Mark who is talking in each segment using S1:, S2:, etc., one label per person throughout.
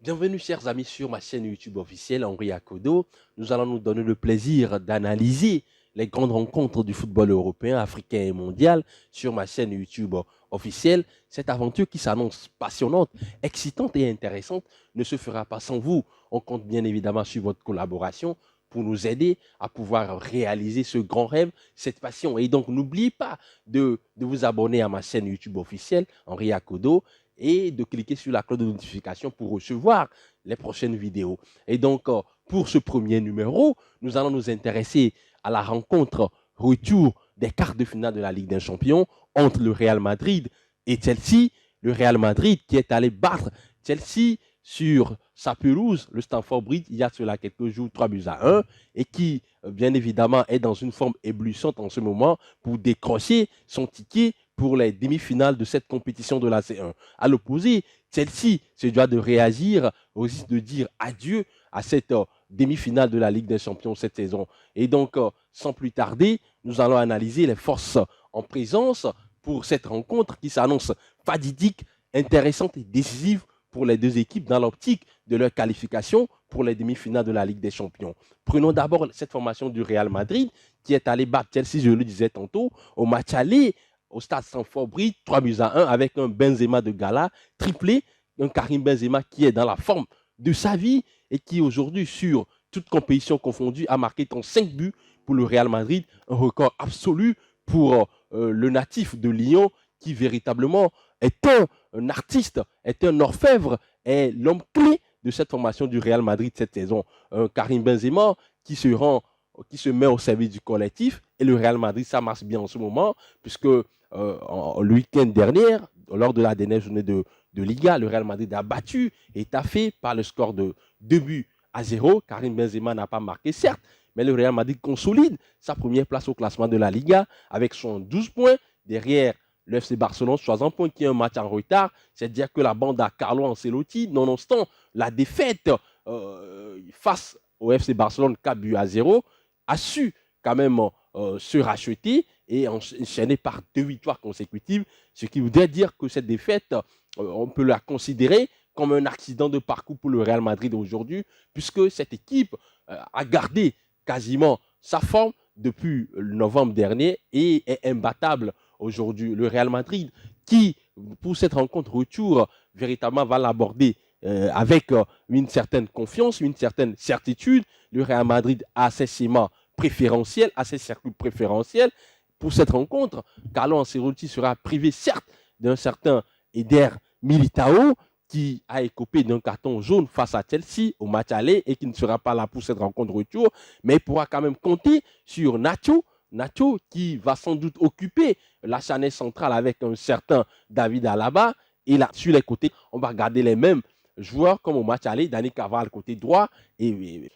S1: Bienvenue chers amis sur ma chaîne YouTube officielle Henri Akodo. Nous allons nous donner le plaisir d'analyser les grandes rencontres du football européen, africain et mondial sur ma chaîne YouTube officielle. Cette aventure qui s'annonce passionnante, excitante et intéressante ne se fera pas sans vous. On compte bien évidemment sur votre collaboration pour nous aider à pouvoir réaliser ce grand rêve, cette passion. Et donc n'oubliez pas de vous abonner à ma chaîne YouTube officielle Henri Akodo et de cliquer sur la cloche de notification pour recevoir les prochaines vidéos. Et donc, pour ce premier numéro, nous allons nous intéresser à la rencontre retour des quarts de finale de la Ligue des Champions entre le Real Madrid et Chelsea. Le Real Madrid qui est allé battre Chelsea sur sa pelouse, le Stamford Bridge, il y a cela quelques jours, 3-1, et qui, bien évidemment, est dans une forme éblouissante en ce moment pour décrocher son ticket pour les demi-finales de cette compétition de la C1. À l'opposé, Chelsea se doit de réagir, aussi de dire adieu à cette demi-finale de la Ligue des Champions cette saison. Et donc, sans plus tarder, nous allons analyser les forces en présence pour cette rencontre qui s'annonce fatidique, intéressante et décisive pour les deux équipes dans l'optique de leur qualification pour les demi-finales de la Ligue des Champions. Prenons d'abord cette formation du Real Madrid qui est allé battre Chelsea, je le disais tantôt, au match aller au stade Stamford Bridge, 3-1 avec un Benzema de gala, triplé, un Karim Benzema qui est dans la forme de sa vie et qui aujourd'hui, sur toute compétition confondue, a marqué 5 buts pour le Real Madrid, un record absolu pour le natif de Lyon qui véritablement est un artiste, est un orfèvre, est l'homme clé de cette formation du Real Madrid cette saison. Un Karim Benzema qui se met au service du collectif et le Real Madrid, ça marche bien en ce moment puisque le week-end dernier, lors de la dernière journée de Liga, le Real Madrid a battu et taffé par le score de 2-0. Karim Benzema n'a pas marqué, certes, mais le Real Madrid consolide sa première place au classement de la Liga avec son 12 points derrière le FC Barcelone, 60 points qui est un match en retard. C'est-à-dire que la bande à Carlo Ancelotti, nonobstant la défaite face au FC Barcelone 4-0, a su quand même se racheter et enchaîner par 2 victoires consécutives, ce qui voudrait dire que cette défaite, on peut la considérer comme un accident de parcours pour le Real Madrid aujourd'hui, puisque cette équipe a gardé quasiment sa forme depuis novembre dernier et est imbattable aujourd'hui. Le Real Madrid, qui, pour cette rencontre retour, véritablement va l'aborder avec une certaine confiance, une certaine certitude. Le Real Madrid a ses ciments préférentiels, a ses circuits préférentiels. Pour cette rencontre, Carlo Ancelotti sera privé, certes, d'un certain Eder Militao, qui a écopé d'un carton jaune face à Chelsea au match aller et qui ne sera pas là pour cette rencontre retour, mais il pourra quand même compter sur Nacho, qui va sans doute occuper la charnière centrale avec un certain David Alaba. Et là, sur les côtés, on va regarder les mêmes joueurs comme au match aller, Dani Carvajal côté droit et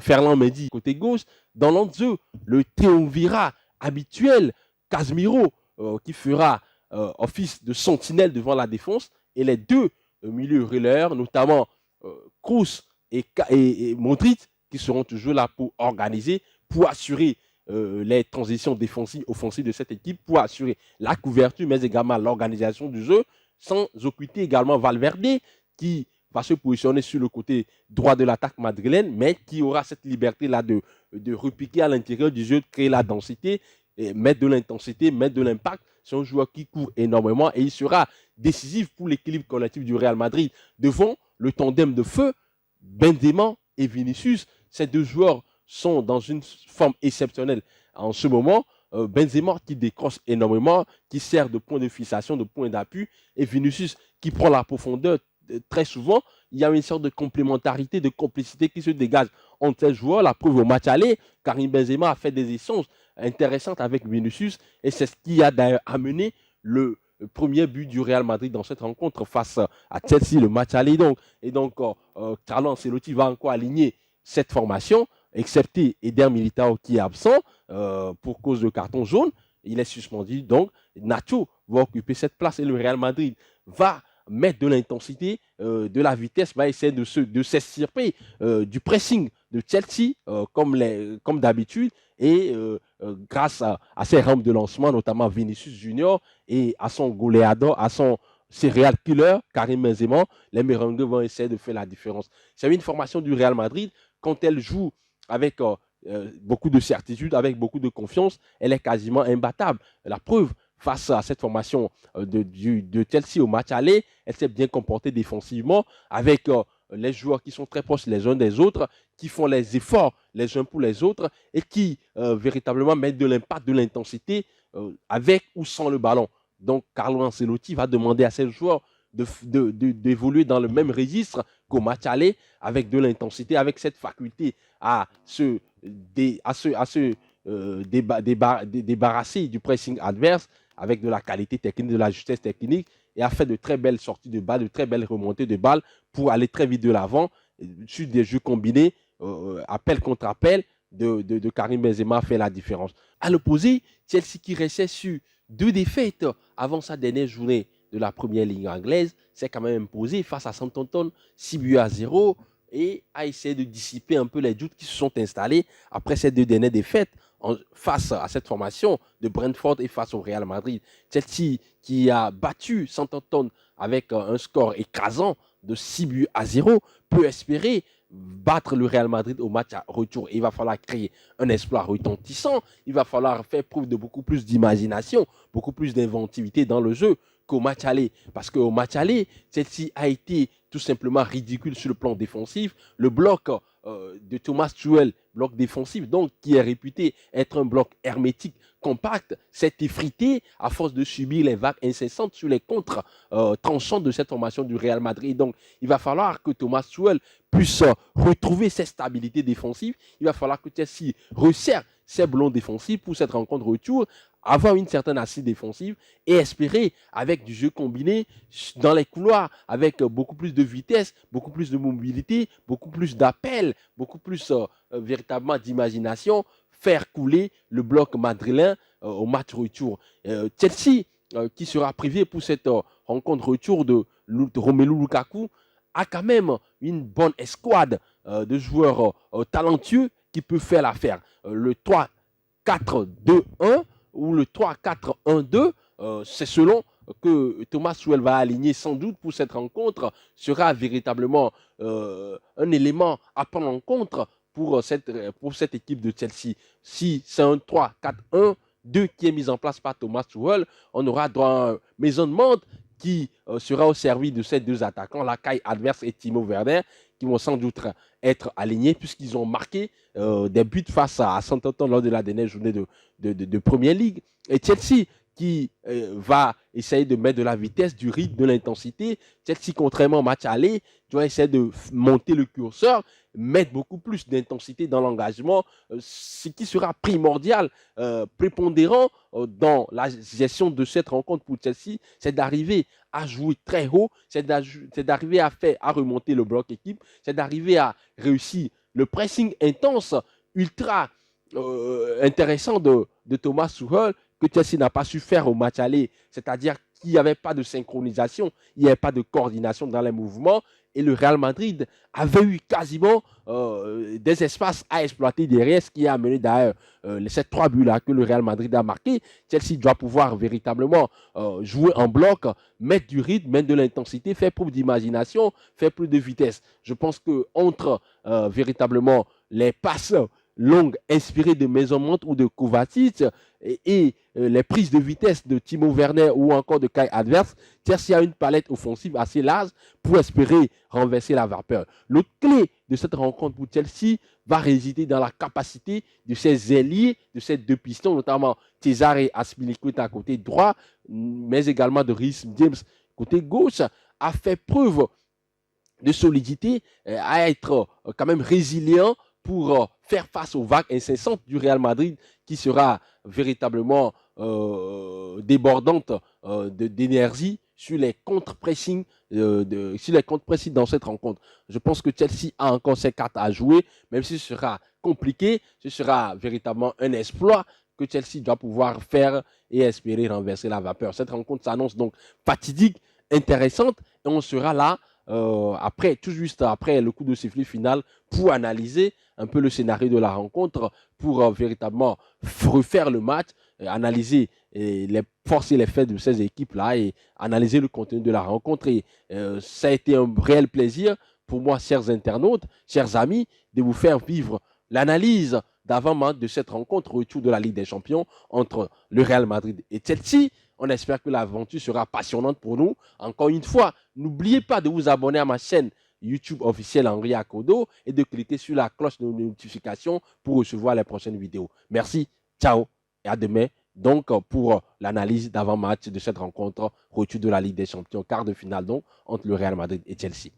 S1: Ferland Mendy côté gauche. Dans l'autre, le triumvirat habituel, Casemiro, qui fera office de sentinelle devant la défense, et les deux milieux relayeurs, notamment Kroos et Modric, qui seront toujours là pour organiser, pour assurer les transitions défensives, offensives de cette équipe, pour assurer la couverture, mais également l'organisation du jeu, sans occulter également Valverde, qui va se positionner sur le côté droit de l'attaque madrilène, mais qui aura cette liberté-là de repiquer à l'intérieur du jeu, de créer la densité, et mettre de l'intensité, mettre de l'impact. C'est un joueur qui court énormément et il sera décisif pour l'équilibre collectif du Real Madrid devant le tandem de feu, Benzema et Vinicius. Ces deux joueurs sont dans une forme exceptionnelle en ce moment. Benzema qui décroche énormément, qui sert de point de fixation, de point d'appui, et Vinicius qui prend la profondeur très souvent. Il y a une sorte de complémentarité, de complicité qui se dégage entre ces joueurs. La preuve au match aller, Karim Benzema a fait des échanges intéressants avec Vinicius et c'est ce qui a d'ailleurs amené le premier but du Real Madrid dans cette rencontre face à Chelsea, le match aller. Et donc, Carlo Ancelotti va encore aligner cette formation, excepté Eder Militao qui est absent pour cause de carton jaune. Il est suspendu, donc Nacho va occuper cette place et le Real Madrid va mettre de l'intensité, de la vitesse, va essayer de s'extirper du pressing de Chelsea comme d'habitude et grâce à ses rampes de lancement, notamment Vinicius Junior et à son goleador, à son serial killer, Karim Benzema, les Merengues vont essayer de faire la différence. C'est une formation du Real Madrid. Quand elle joue avec beaucoup de certitude, avec beaucoup de confiance, elle est quasiment imbattable. La preuve, face à cette formation de Chelsea au match aller, elle s'est bien comportée défensivement avec les joueurs qui sont très proches les uns des autres, qui font les efforts les uns pour les autres et qui véritablement mettent de l'impact, de l'intensité avec ou sans le ballon. Donc, Carlo Ancelotti va demander à ses joueurs d'évoluer dans le même registre qu'au match aller, avec de l'intensité, avec cette faculté à se débarrasser du pressing adverse, avec de la qualité technique, de la justesse technique, et à faire de très belles sorties de balles, de très belles remontées de balles pour aller très vite de l'avant sur des jeux combinés, appel contre appel de Karim Benzema fait la différence. À l'opposé, Chelsea qui restait sur 2 défaites avant sa dernière journée de la première ligue anglaise, s'est quand même imposé face à Southampton 6-0 et a essayé de dissiper un peu les doutes qui se sont installés après ces 2 dernières défaites face à cette formation de Brentford et face au Real Madrid. Chelsea qui a battu Southampton avec un score écrasant de 6-0 peut espérer battre le Real Madrid au match à retour. Il va falloir créer un exploit retentissant. Il va falloir faire preuve de beaucoup plus d'imagination, beaucoup plus d'inventivité dans le jeu qu'au match aller. Parce qu'au match aller, Chelsea a été tout simplement ridicule sur le plan défensif. Le bloc de Thomas Tuchel, bloc défensif, donc qui est réputé être un bloc hermétique, compact, s'est effrité à force de subir les vagues incessantes sur les contres tranchants de cette formation du Real Madrid. Donc, il va falloir que Thomas Tuchel puisse retrouver cette stabilité défensive. Il va falloir que Chelsea resserre ses ballons défensifs pour cette rencontre retour, avoir une certaine assise défensive et espérer, avec du jeu combiné dans les couloirs, avec beaucoup plus de vitesse, beaucoup plus de mobilité, beaucoup plus d'appel, beaucoup plus véritablement d'imagination, faire couler le bloc madrilène au match retour. Chelsea, qui sera privé pour cette rencontre retour de Romelu Lukaku, a quand même une bonne escouade de joueurs talentueux qui peut faire l'affaire. Le 3-4-2-1 ou le 3-4-1-2, c'est selon que Thomas Tuchel va aligner sans doute pour cette rencontre, sera véritablement un élément à prendre en compte pour cette équipe de Chelsea. Si c'est un 3-4-1-2 qui est mis en place par Thomas Tuchel, on aura droit à un maisonnement qui sera au service de ces 2 attaquants, Lacaille adverse et Timo Werner, qui vont sans doute être alignés puisqu'ils ont marqué des buts face à Southampton lors de la dernière journée de Premier League. Et Chelsea qui va essayer de mettre de la vitesse, du rythme, de l'intensité. Chelsea, contrairement au match aller, doit essayer de monter le curseur, mettre beaucoup plus d'intensité dans l'engagement, ce qui sera primordial, prépondérant dans la gestion de cette rencontre pour Chelsea, c'est d'arriver à jouer très haut, c'est d'arriver à remonter le bloc équipe, c'est d'arriver à réussir le pressing intense, ultra intéressant de Thomas Tuchel, que Chelsea n'a pas su faire au match aller, c'est-à-dire qu'il n'y avait pas de synchronisation, il n'y avait pas de coordination dans les mouvements, et le Real Madrid avait eu quasiment des espaces à exploiter derrière, ce qui a amené d'ailleurs ces 3 buts-là que le Real Madrid a marqué. Chelsea doit pouvoir véritablement jouer en bloc, mettre du rythme, mettre de l'intensité, faire preuve d'imagination, faire plus de vitesse. Je pense qu'entre véritablement les passes longues inspirées de Mason Mount ou de Kovacic et les prises de vitesse de Timo Werner ou encore de Kai adverse, Chelsea a une palette offensive assez large pour espérer renverser la vapeur. L'autre clé de cette rencontre pour Chelsea va résider dans la capacité de ses ailiers, de ces 2 pistons, notamment Cesare Azpilicueta côté droit, mais également de Reece James côté gauche, a fait preuve de solidité, à être quand même résilient pour faire face aux vagues incessantes du Real Madrid qui sera véritablement débordante d'énergie sur les contre-pressing dans cette rencontre. Je pense que Chelsea a encore ses cartes à jouer, même si ce sera compliqué, ce sera véritablement un exploit que Chelsea doit pouvoir faire et espérer renverser la vapeur. Cette rencontre s'annonce donc fatidique, intéressante, et on sera là tout juste après le coup de sifflet final pour analyser un peu le scénario de la rencontre, pour véritablement refaire le match, analyser les forces et les faits de ces équipes-là et analyser le contenu de la rencontre. Et ça a été un réel plaisir pour moi, chers internautes, chers amis, de vous faire vivre l'analyse d'avant-match de cette rencontre retour de la Ligue des Champions entre le Real Madrid et Chelsea. On espère que l'aventure sera passionnante pour nous. Encore une fois, n'oubliez pas de vous abonner à ma chaîne YouTube officielle Henri Akodo et de cliquer sur la cloche de notification pour recevoir les prochaines vidéos. Merci, ciao et à demain. Donc, pour l'analyse d'avant-match de cette rencontre retour de la Ligue des Champions, quart de finale donc, entre le Real Madrid et Chelsea.